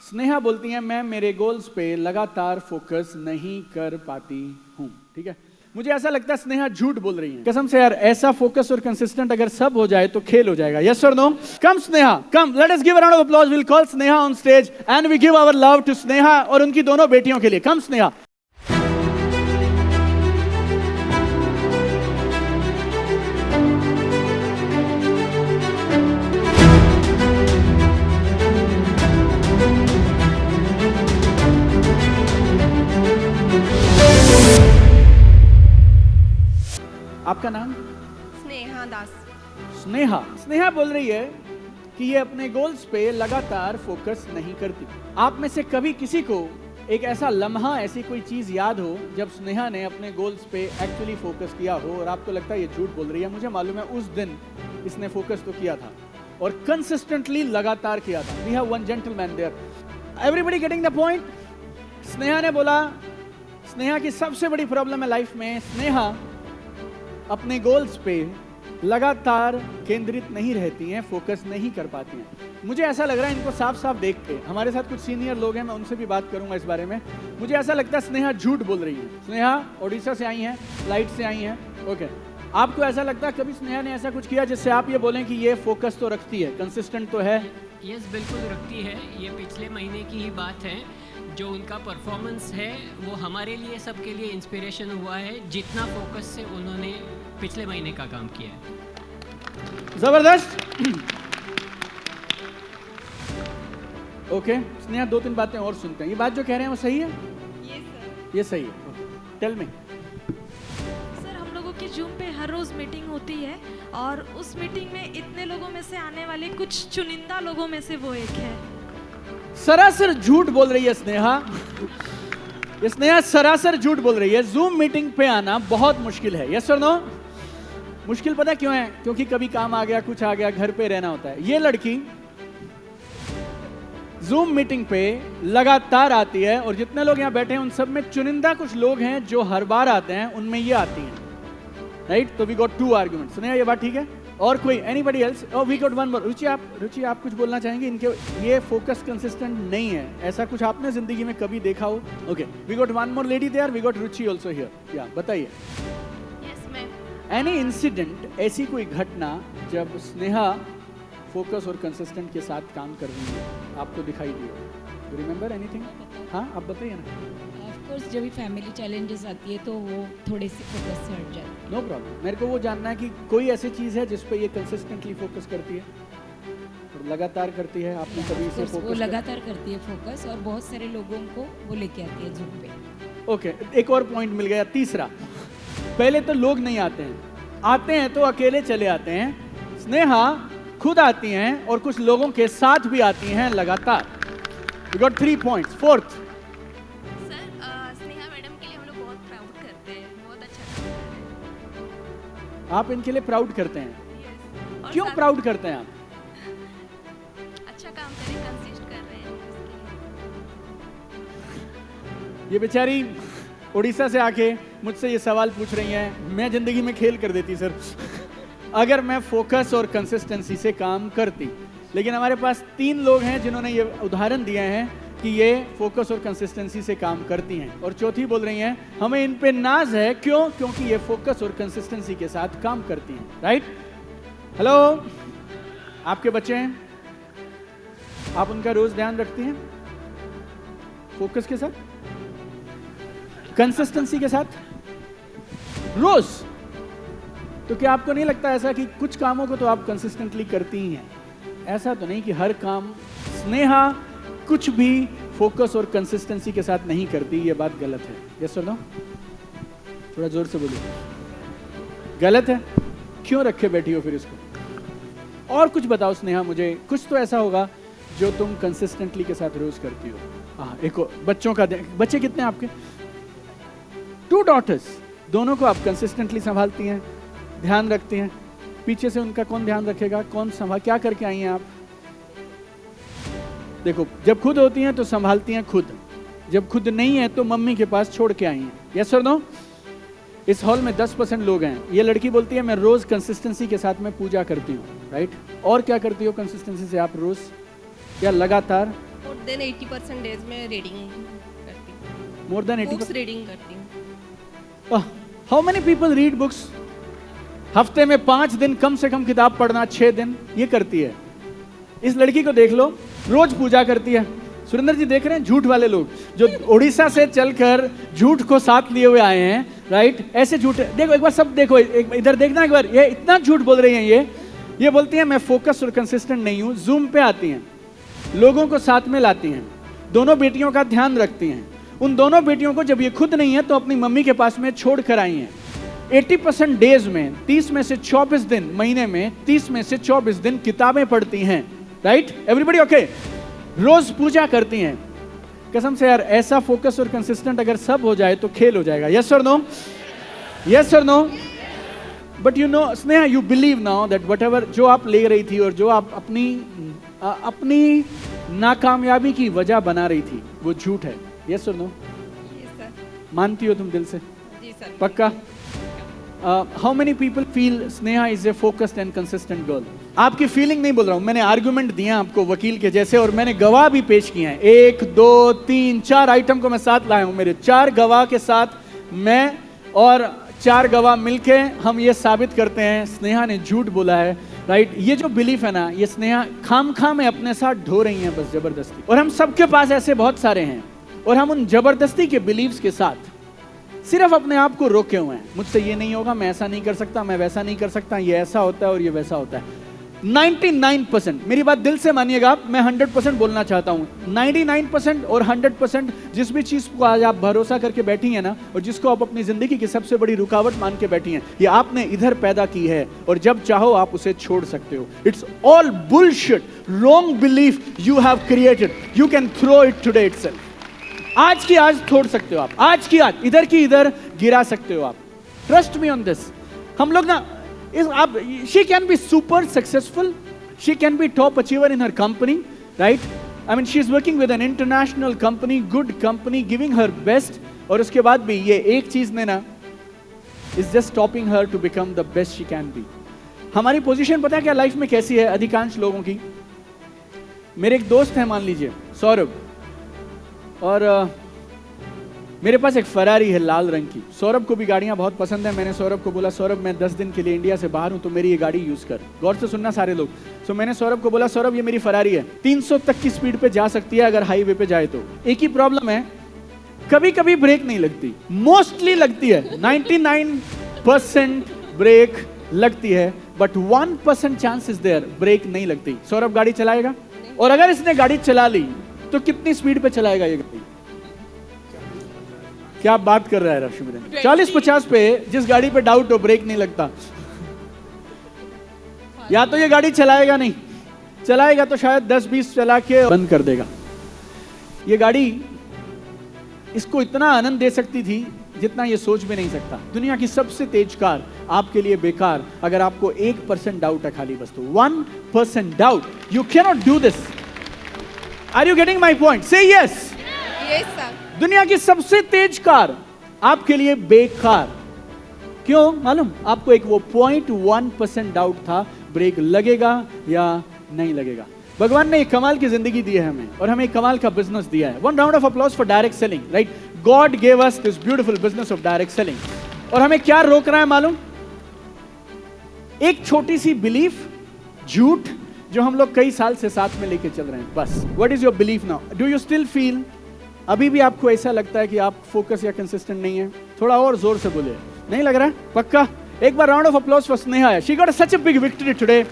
स्नेहा बोलती हैं मैं मेरे गोल्स पे लगातार फोकस नहीं कर पाती हूँ। ठीक है, मुझे ऐसा लगता है स्नेहा झूठ बोल रही है। कसम से यार, ऐसा फोकस और कंसिस्टेंट अगर सब हो जाए तो खेल हो जाएगा। यस और no? Come Sneha, come, let us give a round of applause. Will call Sneha on stage and we give our love to Sneha और उनकी दोनों बेटियों के लिए। कम स्नेहा। आपका नाम? स्नेहा दास। स्नेहा बोल रही है कि ये अपने गोल्स पे लगातार फोकस नहीं करती। आप में से कभी किसी को एक ऐसा लम्हा, ऐसी कोई चीज याद हो जब स्नेहा ने अपने गोल्स पे एक्चुअली फोकस किया हो और आपको लगता है ये झूठ बोल रही है? मुझे मालूम है उस दिन इसने फोकस तो किया था और कंसिस्टेंटली लगातार किया था। We have one gentleman there. Everybody getting the point? Sneha ने बोला स्नेहा की सबसे बड़ी प्रॉब्लम है लाइफ में, स्नेहा अपने गोल्स पे लगातार केंद्रित नहीं रहती हैं, फोकस नहीं कर पाती हैं। मुझे ऐसा लग रहा है इनको साफ साफ देख के, हमारे साथ कुछ सीनियर लोग हैं, मैं उनसे भी बात करूंगा इस बारे में। मुझे ऐसा लगता है स्नेहा झूठ बोल रही है। स्नेहा उड़ीसा से आई हैं, फ्लाइट से आई हैं। ओके, आपको ऐसा लगता है कभी स्नेहा ने ऐसा कुछ किया जिससे आप ये बोलें कि ये फोकस तो रखती है, कंसिस्टेंट तो है? यस, बिल्कुल रखती है। ये पिछले महीने की ही बात है। जो उनका परफॉर्मेंस है वो हमारे लिए, सबके लिए इंस्पिरेशन हुआ है, जितना फोकस से उन्होंने पिछले महीने का काम किया है। जबरदस्त। ओके, स्नेहा दो तीन बातें और सुनते हैं। ये बात जो कह रहे हैं वो सही है? ये सही है। Tell me. सर, हम लोगों की जूम पे हर रोज मीटिंग होती है और उस मीटिंग में इतने लोगों में से आने वाले कुछ चुनिंदा लोगों में से वो एक है। सरासर झूठ बोल रही है स्नेहा। स्नेहा सरासर झूठ बोल रही है। जूम मीटिंग पे आना बहुत मुश्किल है। यस और नो? मुश्किल पता क्यों है? क्योंकि कभी काम आ गया, कुछ आ गया, घर पे रहना होता है। ये लड़की जूम मीटिंग पे लगातार आती है और जितने लोग यहाँ बैठे हैं उन सब में चुनिंदा कुछ लोग हैं जो हर बार आते हैं, उनमें ये आती हैं। राइट? तो वी गॉट 2 आर्गुमेंट्स। स्नेहा ये बात ठीक है? और कोई एनीबडी एल्स? और वी गॉट 1 मोर। रुचि आप कुछ बोलना चाहेंगे? इनके ये फोकस कंसिस्टेंट नहीं है, ऐसा कुछ आपने जिंदगी में कभी देखा हो? Okay, we got 1 more lady there. We got Ruchi also here. या बताइए। Yes ma'am. एनी इंसिडेंट, ऐसी कोई घटना जब स्नेहा फोकस और कंसिस्टेंट के साथ काम कर रही है आपको दिखाई दी हो? Remember anything? हाँ, आप बताइए ना। ऑफ कोर्स जब भी फैमिली चैलेंजेस आती है तो वो थोड़े से फोकस से हट जाती है। No problem. मेरे को वो जानना है कि कोई ऐसी चीज़ है जिस पे ये कंसिस्टेंटली फोकस करती है और लगातार करती है? आपने कभी इसे वो फोकस लगातार करती है फोकस और बहुत सारे लोगों को वो लेके आती है जूम पे। ओके, एक और पॉइंट मिल गया। तीसरा, पहले तो लोग नहीं आते हैं, आते हैं तो अकेले चले आते हैं। स्नेहा खुद आती हैं और कुछ लोगों के साथ भी आती हैं लगातार। We got 3 points. Fourth, sir, Sneha madam के लिए हम लोग बहुत प्राउड करते हैं, बहुत अच्छा काम कर रहे हैं। आप इनके लिए प्राउड करते हैं? यस। और क्यों साथ- प्राउड करते हैं आप? अच्छा काम करें, कंसिस्ट कर रहे हैं इसके लिए। ये बेचारी उड़ीसा से आके मुझसे ये सवाल पूछ रही हैं। मैं जिंदगी में खेल कर देती सर अगर मैं फोकस और कंसिस्टेंसी से काम करती। लेकिन हमारे पास 3 लोग हैं जिन्होंने ये उदाहरण दिए हैं कि ये फोकस और कंसिस्टेंसी से काम करती हैं। और चौथी बोल रही हैं हमें इन पे नाज है। क्यों? क्योंकि ये फोकस और कंसिस्टेंसी के साथ काम करती हैं। राइट? हेलो, आपके बच्चे हैं, आप उनका रोज ध्यान रखती हैं फोकस के साथ, कंसिस्टेंसी के साथ, रोज? तो क्या आपको नहीं लगता ऐसा कि कुछ कामों को तो आप कंसिस्टेंटली करती ही हैं? ऐसा तो नहीं कि हर काम स्नेहा कुछ भी फोकस और कंसिस्टेंसी के साथ नहीं करती। ये बात गलत है। यस और नो? थोड़ा जोर से बोलिए। गलत है? क्यों रखे बैठी हो फिर इसको? और कुछ बताओ स्नेहा मुझे, कुछ तो ऐसा होगा जो तुम कंसिस्टेंटली के साथ रोज करती हो। हाँ, एक बच्चों का, बच्चे कितने हैं आपके? 2 daughters। दोनों को आप कंसिस्टेंटली संभालती हैं, ध्यान रखती हैं। पीछे से उनका कौन ध्यान रखेगा? कौन संभाल? क्या करके आई हैं आप? देखो, जब खुद होती हैं तो संभालती हैं खुद, जब खुद नहीं है तो मम्मी के पास छोड़ के आई हैं। यस और नो? इस हॉल में 10% लोग हैं। ये लड़की बोलती है मैं रोज कंसिस्टेंसी के साथ में पूजा करती हूँ। राइट? और क्या करती हो कंसिस्टेंसी से आप रोज या लगातार? और देन 80% डेज में रीडिंग करती हूँ, मोर देन 80? बुक्स रीडिंग करती हूँ। How many people read books? हफ्ते में 5 दिन कम से कम किताब पढ़ना, 6 दिन ये करती है। इस लड़की को देख लो, रोज पूजा करती है। सुरेंद्र जी देख रहे हैं, झूठ वाले लोग जो उड़ीसा से चलकर झूठ को साथ लिए हुए आए हैं, राइट? ऐसे झूठ देखो, एक बार सब देखो, एक इधर देखना एक बार, ये इतना झूठ बोल रही हैं। ये बोलती हैं मैं फोकस और कंसिस्टेंट नहीं हूं। जूम पे आती हैं, लोगों को साथ में लाती हैं, दोनों बेटियों का ध्यान रखती हैं। उन दोनों बेटियों को जब ये खुद नहीं है तो अपनी मम्मी के पास में छोड़ कर आई हैं। 80% डेज में 30 में से 24 दिन, महीने में 30 में से 24 दिन किताबें पढ़ती हैं, राइट? Everybody okay? रोज पूजा करती हैं। कसम से यार, ऐसा फोकस और कंसिस्टेंट अगर सब हो जाए तो खेल हो जाएगा। यस और नो? यस और no? But you know Sneha, you believe now that whatever जो आप ले रही थी और जो आप अपनी नाकामयाबी की वजह बना रही थी वो झूठ है। यस और नो? Yes sir. मानती हो तुम दिल से? जी सर। पक्का? How many people feel Sneha is a focused and consistent girl? आपकी फीलिंग नहीं बोल रहा हूं, मैंने आर्गुमेंट दिया आपको वकील के जैसे, और मैंने गवाह भी पेश किए हैं। 1 2 3 4 आइटम को मैं साथ लाया हूं। मेरे 4 गवाह के साथ मैं और 4 गवाह मिलके हम ये साबित करते हैं स्नेहा ने झूठ बोला है, राइट? ये जो बिलीफ है ना, ये स्नेहा खाम में अपने साथ ढो रही हैं बस जबरदस्ती। और हम सबके पास ऐसे बहुत सारे हैं, और हम उन जबरदस्ती के बिलीव्स के साथ सिर्फ अपने आप को रोके हुए हैं। मुझसे ये नहीं होगा, मैं ऐसा नहीं कर सकता, मैं वैसा नहीं कर सकता, ये ऐसा होता है और ये वैसा होता है। 99%, मेरी बात दिल से मानिएगा आप, मैं 100% बोलना चाहता हूं। 99% और 100% जिस भी चीज को आज आप भरोसा करके बैठी हैं ना, और जिसको आप अपनी जिंदगी की सबसे बड़ी रुकावट मान के बैठी हैं, ये आपने इधर पैदा की है, और जब चाहो आप उसे छोड़ सकते हो। It's all bullshit, wrong belief you have created, you can throw it today itself. आज की आज छोड़ सकते हो आप, आज की आज इधर की इधर गिरा सकते हो आप। Trust me on this. हम लोग ना आप, she can be super successful, she can be top achiever in her company, right? I mean, she is working with an international company, good company, giving her best, और उसके बाद भी ये एक चीज ने ना is just stopping her to become the best she can be. हमारी पोजीशन पता है क्या लाइफ में कैसी है अधिकांश लोगों की? मेरे एक दोस्त है, मान लीजिए सौरभ, और मेरे पास एक फरारी है लाल रंग की। सौरभ को भी गाड़ियां बहुत पसंद है। मैंने सौरभ को बोला, सौरभ मैं 10 दिन के लिए इंडिया से बाहर हूं, तो मेरी ये गाड़ी यूज कर। गौर से सुनना सारे लोग। सो मैंने सौरभ को बोला, सौरभ ये मेरी फरारी है, 300 तक की स्पीड पे जा सकती है अगर हाईवे पे जाए तो। एक ही प्रॉब्लम है, कभी कभी ब्रेक नहीं लगती, मोस्टली लगती है। 99% ब्रेक लगती है, but 1% chance is there brake नहीं लगती। सौरभ गाड़ी चलाएगा, और अगर इसने गाड़ी चला ली तो कितनी स्पीड पे चलाएगा ये गाड़ी? क्या बात कर रहा है रश्मिरंजन? 40-50 पे, जिस गाड़ी पे डाउट हो ब्रेक नहीं लगता, या तो ये गाड़ी चलाएगा नहीं, चलाएगा तो शायद 10-20 चला के बंद कर देगा। ये गाड़ी इसको इतना आनंद दे सकती थी जितना ये सोच भी नहीं सकता। दुनिया की सबसे तेज कार आपके लिए बेकार अगर आपको 1% डाउट है खाली बस तो। 1% doubt, you can not do this. Are you getting my point? Say yes. Yes sir. दुनिया की सबसे तेज कार आपके लिए बेकार। क्यों मालूम? आपको एक वो 0.1% डाउट था ब्रेक लगेगा या नहीं लगेगा। भगवान ने एक कमाल की जिंदगी दी है हमें, और हमें एक कमाल का बिजनेस दिया है। 1 round of applause for direct selling, right? God gave us this beautiful business of direct selling. और हमें क्या रोक रहा है मालूम? एक छोटी सी बिलीफ, झूठ, जो हम लोग कई साल से साथ में लेके चल रहे हैं। बस what is your belief now? Do you still feel, अभी भी आपको ऐसा लगता है कि आप फोकस या कंसिस्टेंट नहीं है? थोड़ा और जोर से बोले। नहीं लग रहा है? पक्का? एक बार round of applause for Sneha. She got such a big victory today.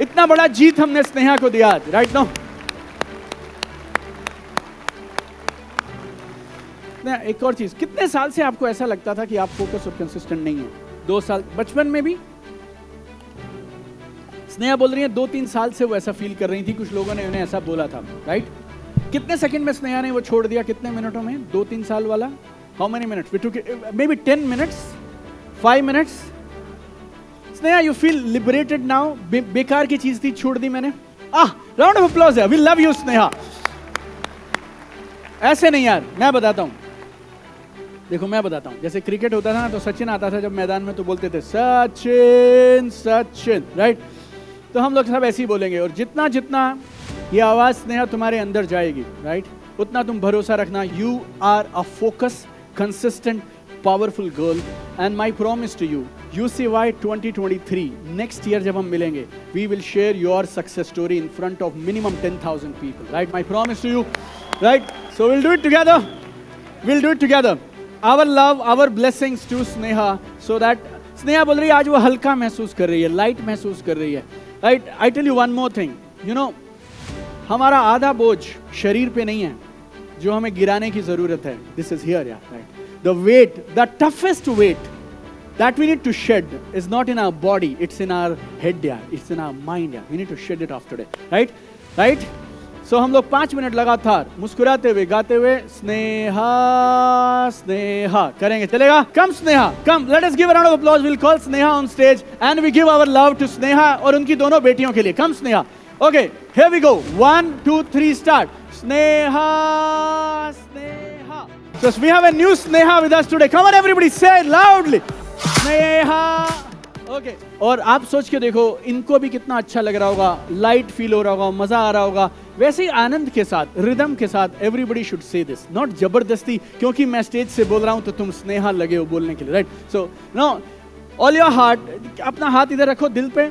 इतना बड़ा जीत हमने स्नेहा को दिया आज, राइट नाउ। एक और चीज, कितने साल से आपको ऐसा लगता था कि आप फोकस और कंसिस्टेंट नहीं है? 2 साल? बचपन में भी? स्नेहा बोल रही है 2-3 साल से वो ऐसा फील कर रही थी, कुछ लोगों ने उन्हें ऐसा बोला था, राइट? कितने सेकंड में स्नेहा ने वो छोड़ दिया? कितने मिनटों में? 2-3 साल वाला? How many minutes? We took maybe 10 minutes, 5 minutes. Sneha you feel liberated now? बेकार की चीज थी, छोड़ दी मैंने। राउंड ऑफ अप्लॉज है। We love you Sneha. ऐसे नहीं यार, मैं बताता हूं, देखो मैं बताता हूं। जैसे क्रिकेट होता था ना, तो सचिन आता था जब मैदान में, तो बोलते थे सचिन सचिन, राइट? तो हम लोग सब ऐसे ही बोलेंगे, और जितना जितना ये आवाज स्नेहा तुम्हारे अंदर जाएगी, राइट? उतना तुम भरोसा रखना. You are a focus, consistent, powerful girl, and my promise to you, UCY 2023 next year जब हम मिलेंगे, we will share your success story in front of minimum 10,000 people, right? My promise to you, right? So will do it together, will do it together. Our love, our blessings to Sneha, so that Sneha बोल रही है आज वो हल्का महसूस कर रही है, लाइट महसूस कर रही है, right? I tell you one more thing, you know, हमारा आधा बोझ शरीर पे नहीं है जो हमें गिराने की जरूरत है. दिस इज हियर, या right? The weight, the toughest weight that we need to shed is not in our body, it's in our head, yeah. It's in our mind, yeah. We need to shed it off today, right? Right? So हम लोग 5 minute लगातार मुस्कुराते हुए गाते हुए स्नेहा स्नेहा करेंगे, चलेगा? Come Sneha, come, let us give a round of applause. We'll call Sneha on stage and we give our love to Sneha और उनकी दोनों बेटियों के लिए. Come Sneha. Okay, here we go. 1, 2, 3, start. Sneha Sneha. So we have a new Sneha with us today. Come on everybody, say it loudly. Sneha. Okay. और आप सोच के देखो, इनको भी कितना अच्छा लग रहा होगा, लाइट फील हो रहा होगा, मजा आ रहा होगा. वैसे ही आनंद के साथ, रिदम के साथ, everybody should say this. Not जबरदस्ती, क्योंकि मैं स्टेज से बोल रहा हूँ तो तुम स्नेहा लगे हो बोलने के लिए, right? So no, all your heart, अपना हाथ इधर रखो दिल पे,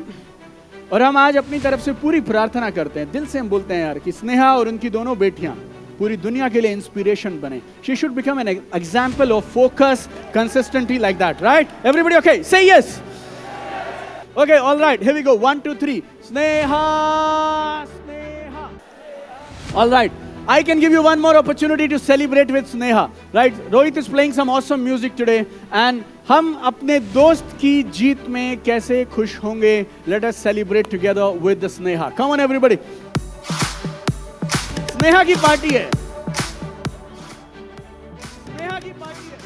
और हम आज अपनी तरफ से पूरी प्रार्थना करते हैं. दिल से हम बोलते हैं यार कि स्नेहा और उनकी दोनों बेटियां पूरी दुनिया के लिए इंस्पिरेशन बने. She should become an example of focus, consistency like that, right? Everybody okay? Say yes. Okay, all right. Here we go. 1, 2, 3. Sneha, Sneha. All right. I can give you one more opportunity to celebrate with Sneha, right? Rohit is playing some awesome music today, and हम अपने दोस्त की जीत में कैसे खुश होंगे? Let us celebrate together with the Sneha. Come on, everybody. Sneha की party है, स्नेहा की पार्टी है.